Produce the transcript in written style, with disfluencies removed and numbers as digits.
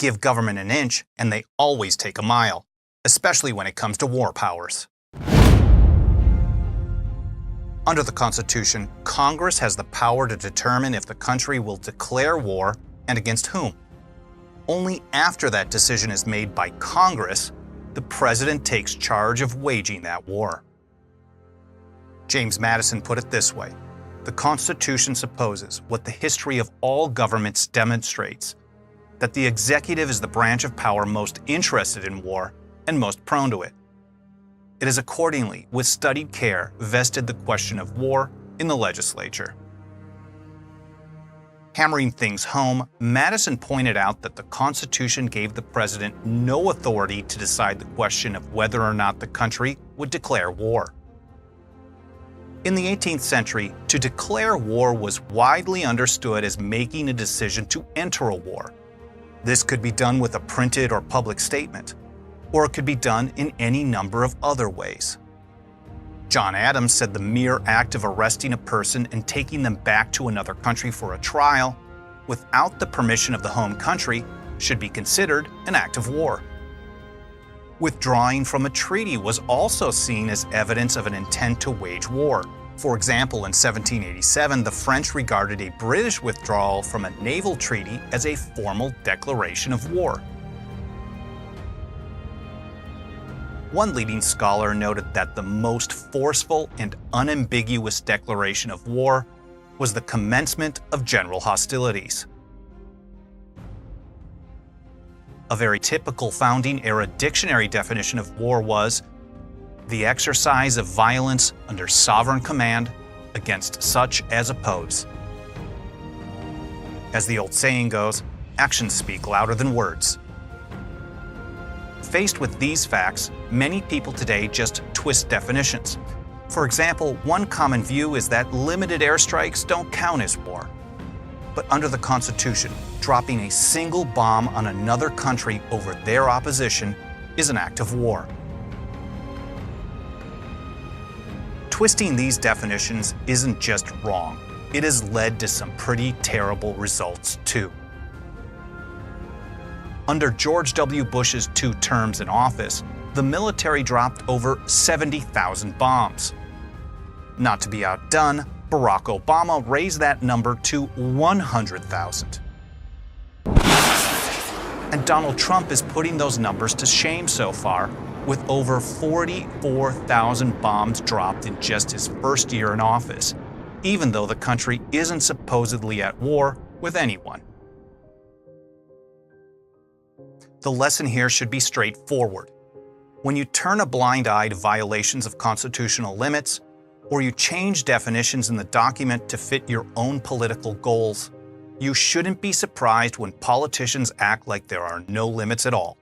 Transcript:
Give government an inch, and they always take a mile, especially when it comes to war powers. Under the Constitution, Congress has the power to determine if the country will declare war and against whom. Only after that decision is made by Congress, the President takes charge of waging that war. James Madison put it this way: the Constitution supposes, what the history of all governments demonstrates, that the executive is the branch of power most interested in war and most prone to it. It is accordingly, with studied care, vested the question of war in the legislature. Hammering things home, Madison pointed out that the Constitution gave the president no authority to decide the question of whether or not the country would declare war. In the 18th century, to declare war was widely understood as making a decision to enter a war. This could be done with a printed or public statement, or it could be done in any number of other ways. John Adams said the mere act of arresting a person and taking them back to another country for a trial, without the permission of the home country, should be considered an act of war. Withdrawing from a treaty was also seen as evidence of an intent to wage war. For example, in 1787, the French regarded a British withdrawal from a naval treaty as a formal declaration of war. One leading scholar noted that the most forceful and unambiguous declaration of war was the commencement of general hostilities. A very typical founding-era dictionary definition of war was the exercise of violence under sovereign command against such as oppose. As the old saying goes, actions speak louder than words. Faced with these facts, many people today just twist definitions. For example, one common view is that limited airstrikes don't count as war. But under the Constitution, dropping a single bomb on another country over their opposition is an act of war. Twisting these definitions isn't just wrong, it has led to some pretty terrible results too. Under George W. Bush's 2 terms in office, the military dropped over 70,000 bombs. Not to be outdone, Barack Obama raised that number to 100,000. And Donald Trump is putting those numbers to shame so far, with over 44,000 bombs dropped in just his first year in office, even though the country isn't supposedly at war with anyone. The lesson here should be straightforward. When you turn a blind eye to violations of constitutional limits, or you change definitions in the document to fit your own political goals, you shouldn't be surprised when politicians act like there are no limits at all.